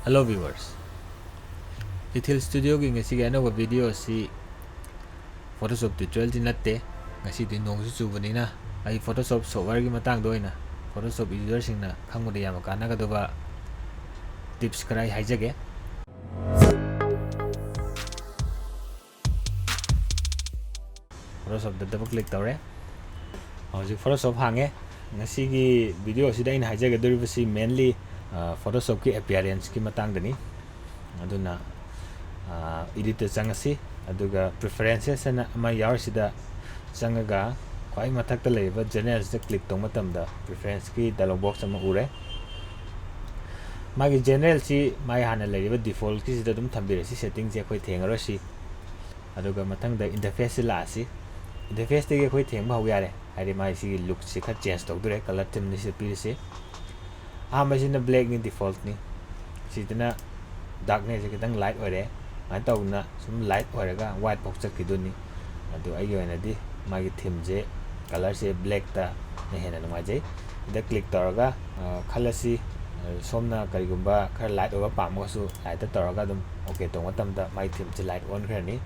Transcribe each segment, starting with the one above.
Hello viewers. Ithil Studio gi ngasi ga anova video si Photoshop tutorial din natte ngasi din nong su chubani na ai Photoshop software gi matang doina Photoshop user sing na khangmude yam kana ga doba tips krai haijage. Photoshop da double click tawre. Hauji Photoshop hange ngasi gi video si da in haijage doriba si mainly Photoshop ki appearance ki matang dani aduna editor changasi aduga preferences ana ama yar sida changaga kwai mathakta leiba generals da click tong matamda preference ki dialog box ama ure magi general si mai hana leiba default ki sida dum thambire si setting je khoi thengaro si aduga mathangda interface la si interface te khoi theng ba yare hari mai si look si kha change tok dure color theme ni se pi si na black ni default ni sidana darkness se kitang light ore mai tawna sum light orega white box chakiduni adu ai yoina di magi theme je color se black ta ne hena numa je da click taraga khalasi somna karigumba khar light over pamga su light ta taraga dum okay to matam da mai theme je light on khrani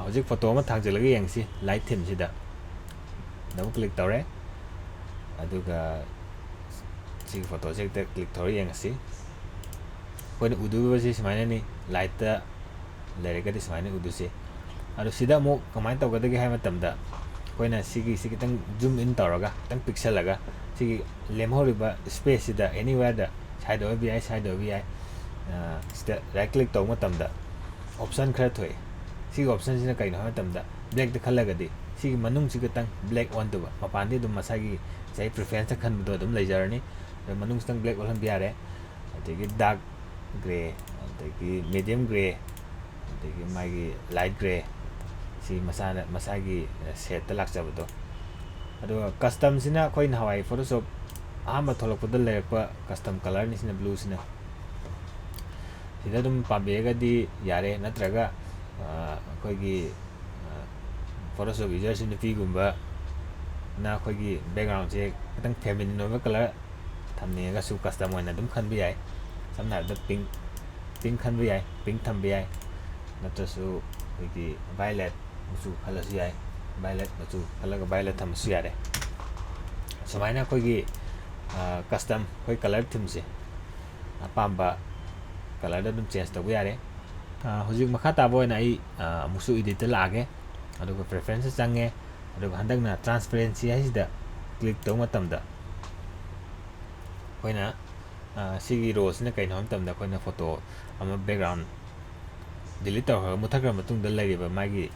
hojik photo ma thangjelagi yangsi light theme sida double click tare aduga si photo se ta click tore yangsi koina udu se smaina ni light ta lerega di smaina udu se adu sida mo kamai taw gadagi hai matamda koina sigi tang zoom in taraga tang pixel laga sigi lemhoriba space sida anywhere da side over bi sida right click taw matamda option khara thoi sigi option sina kaino ha matamda black da khalaga di sigi manung sigi tang black on duba mapandi dum masagi sai preference khan do dum leijarani manung tang black on biare adegi dark gray adegi medium gray adegi magi light gray si masagi set ta lakjabdo ado custom sina koi na hawai Photoshop ahamba tholokpada lerakpa custom color ni sina blue sina sida dum pambega di yare natraga koi gi Photoshop user sina pi gumba na koi gi background je katang feminine no color thamne ga su custom oina dum khan bi ai samna da pink khan bi ai pink tham bi ai natrasu koi gi violet musu khalasi ai violet musu khalaga violet tham su yare samaina koi gi custom koi color theme se apamba color da dum change tabu yare hojik makha ta boina ai musu edit la age aduga preferences change aduga handakna transparency haisida click taw matamda koina sigi rows na kaino matamda koina photo ama background delete taw muthakra matung da lariba magi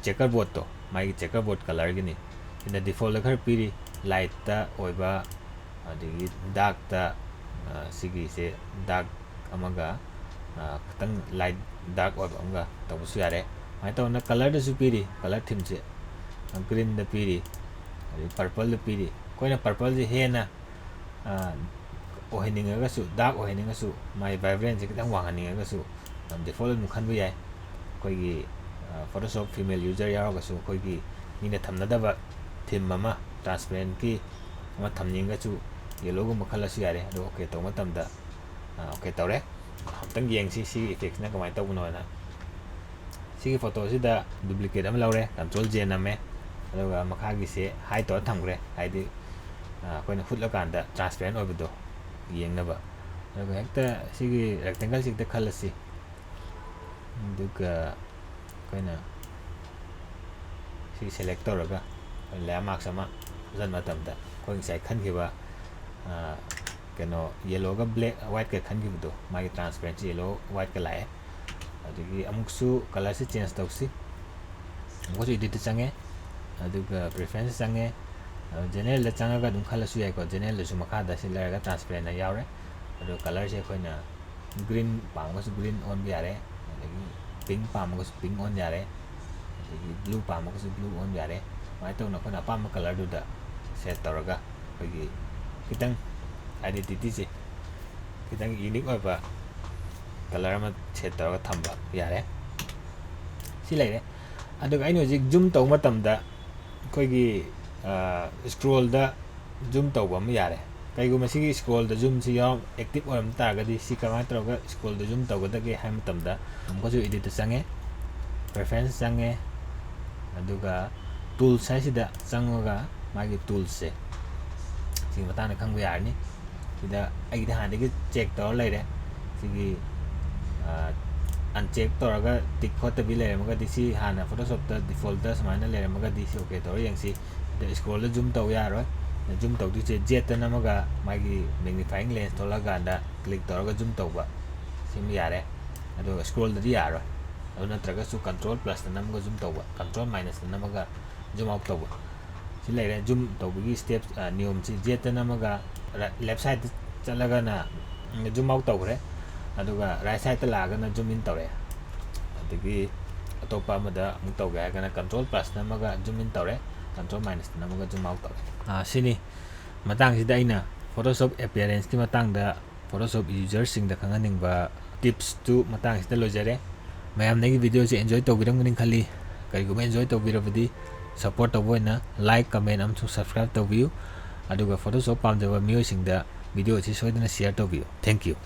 checkerboard to magi checkerboard color gini ina default khar piri light ta oiba adigi dark ta sigi se dark amaga katang light dark oiba amga tabusu yare mai taw na color da su piri color theme se green da piri purple da piri koina purple je hena oheninga ga su dark oheninga su mai vibrance je kitang wangani ga su default mu khan bu yai koi gi Photoshop female user yaga su koi gi nina thamnadaba theme ama transparent ki ama thamninga chu yellow gu makhala su yare ado okay to matamda okay tawre hamtang yeng si effects na kamai tawno na sigi photo sida duplicate am lawre control j name aduga makha gi se hide to thamgre haidi koina hutla kanda transparent obido yengnaba aduga hekta sigi rectangle sikta khalasi aduga koina si select tawraga landmark sama zan matamda koi sai khan khiba keno yellow ga black white ka khan khibdo magi transparent yellow white ka lae adigi amuksu color se change tawsi amuksu edit change aduga preference change general la changa ga dum khala su yai ko general su makha da si lara ga transparent na yaure adu color se koina green pangos green on bi yare adigi pink pangos pink on yare adigi blue pangos blue on yare mai taw na koina pam color du da set tawraga kogi kitang identity se kitang unique oiba color ma set tawraga thamba yare si leire aduga aino jik zoom taw matamda kogi scroll da zoom taw bam yare ꯀꯩꯒꯨꯝꯕ ꯁꯤꯒꯤ ꯁ꯭ꯀ꯭ꯔꯣꯜꯗ ꯖꯨꯝꯁꯤ ꯌꯥꯎ active ꯑꯣꯏꯔꯝ ꯇꯥꯔꯒꯗꯤ ꯁꯤ ꯀꯃꯥꯏꯅ ꯇꯧꯔꯒ ꯁ꯭ꯀ꯭ꯔꯣꯜꯗ ꯖꯨꯝ ꯇꯧꯒꯗꯒꯦ ꯍꯥꯏꯕ ꯃꯇꯝꯗ ꯑꯃꯨꯛꯀꯁꯨ ꯏꯗꯤꯠꯇ ꯆꯪꯉꯦ, ꯄ꯭ꯔꯦꯐꯔꯦꯟꯁ ꯆꯪꯉꯦ, ꯑꯗꯨꯒ ꯇꯨꯜꯁ ꯍꯥꯏꯁꯤꯗ ꯆꯪꯉꯒ ꯃꯥꯒꯤ ꯇꯨꯜꯁꯁꯦ ꯁꯤꯒꯤ ꯃꯇꯥꯡꯗ ꯈꯪꯕ ꯌꯥꯔꯅꯤ. ꯁꯤꯗ ꯑꯩꯒꯤꯗꯤ ꯍꯥꯟꯅꯗꯒꯤ ꯆꯦꯛ ꯇꯧꯔ ꯂꯩꯔꯦ. ꯁꯤꯒꯤ ꯑꯟꯆꯦꯛ ꯇꯧꯔꯒ ꯇꯤꯛ ꯈꯣꯠꯇꯕꯤ ꯂꯩꯔꯝꯃꯒꯗꯤ ꯁꯤ ꯍꯥꯟꯅ ꯐꯣꯇꯣꯁꯣꯞꯇ ꯗꯤꯐꯣꯜꯇ ꯁꯨꯃꯥꯏꯅ ꯂꯩꯔꯝꯃꯒꯗꯤ ꯁꯤ ꯑꯣꯀꯦ ꯇꯧꯔ ꯌꯦꯡꯁꯤ. ꯁꯤꯗ ꯁ꯭ꯀ꯭ꯔꯣꯜꯗ ꯖꯨꯝ ꯇꯧ ꯌꯥꯔꯣꯏ. ꯖꯨꯝ ꯇꯧꯗꯣꯏꯁꯦ ꯖꯦꯠꯇ ꯅꯝꯃꯒ ꯃꯥꯒꯤ ꯃꯦꯒꯅꯤꯐꯥꯏꯡ ꯂꯦꯟꯁ ꯊꯣꯛꯂꯛꯑꯀꯥꯟꯗ ꯀ꯭ꯂꯤꯛ ꯇꯧꯔꯒ ꯖꯨꯝ ꯇꯧꯕ ꯁꯤꯃ ꯌꯥꯔꯦ. ꯑꯗꯨꯒ ꯁ꯭ꯀ꯭ꯔꯣꯜꯗꯗꯤ ꯌꯥꯔꯣꯏ. ꯑꯗꯨ ꯅꯠꯇ꯭ꯔꯒꯁꯨ ꯀꯟꯇ꯭ꯔꯣꯜ +ꯇ ꯅꯝꯃꯒ ꯖꯨꯝ ꯇꯧꯕ, ꯀꯟꯇ꯭ꯔꯣꯜ -ꯇ ꯅꯝꯃꯒ ꯖꯨꯝ ꯑꯥꯎꯠ ꯇꯧꯕ. ꯁꯤ ꯂꯩꯔꯦ ꯖꯨꯝ ꯇꯧꯕꯒꯤ ꯁ꯭ꯇꯦꯞ ꯅꯤꯌꯣꯝꯁꯤ. ꯖꯦꯠꯇ ꯅꯝꯃꯒ ꯂꯦꯐ ꯁꯥꯏꯗꯇ ꯆꯠꯂꯒꯅ ꯖꯨꯝ ꯑꯥꯎꯠ ꯇꯧꯈ꯭ꯔꯦ, ꯑꯗꯨꯒ ꯔꯥꯏꯠ ꯁꯥꯏꯗꯇ ꯂꯥꯛꯑꯒꯅ ꯖꯨꯝ ꯏꯟ ꯇꯧꯔꯦ. ꯑꯗꯒꯤ ꯑꯇꯣꯞꯄ ꯑꯃꯗ ꯑꯃꯨꯛ ꯇꯧꯒꯦ ꯍꯥꯏꯔꯒꯅ ꯀꯟꯇ꯭ꯔꯣꯜ +, ꯅꯝꯃꯒ ꯖꯨꯝ ꯏꯟ ꯇꯧꯔꯦ, ꯀꯟꯇ꯭ꯔꯣꯜ -ꯇ ꯅꯝꯃꯒ ꯖꯨꯝ ꯑꯥꯎꯠ ꯇꯧꯔꯦ. ꯁꯤꯅꯤ ꯃꯇꯥꯡꯁꯤꯗ ꯑꯩꯅ ꯐꯣꯇꯣꯁꯣꯞ ꯑꯦꯄꯤꯌꯔꯦꯟꯁꯀꯤ ꯃꯇꯥꯡꯗ ꯐꯣꯇꯣꯁꯣꯞ ꯌꯨꯖꯔꯁꯤꯡꯗ ꯈꯪꯍꯟꯅꯤꯡꯕ ꯇꯤꯞꯁꯇꯨ ꯃꯇꯥꯡꯁꯤꯗ ꯂꯣꯏꯖꯔꯦ. ꯃꯌꯥꯝꯅ ꯑꯩꯒꯤ ꯚꯤꯗꯤꯑꯣꯁꯦ ꯑꯦꯟꯖꯣꯏ ꯇꯧꯕꯤꯔꯝꯒꯅꯤ ꯈꯜꯂꯤ. ꯀꯔꯤꯒꯨꯝꯕ ꯑꯦꯟꯖꯣꯏ ꯇꯧꯕꯤꯔꯕꯗꯤ ꯁꯞꯄꯣꯔꯠ ꯇꯧꯕ ꯑꯣꯏꯅ ꯂꯥꯏꯛ, ꯀꯃꯦꯟ ꯑꯃꯁꯨꯡ ꯁꯕꯁꯀ꯭ꯔꯥꯏꯕ ꯇꯧꯕꯤꯌꯨ. ꯑꯗꯨꯒ ꯐꯣꯇꯣꯁꯣꯞ ꯄꯥꯝꯖꯕ ꯃꯤꯑꯣꯏꯁꯤꯡꯗ ꯚꯤꯗꯤꯑꯣ ꯑꯁꯤ ꯁꯣꯏꯗꯅ ꯁꯤꯌꯔ ꯇꯧꯕꯤꯌꯨ. Thank you.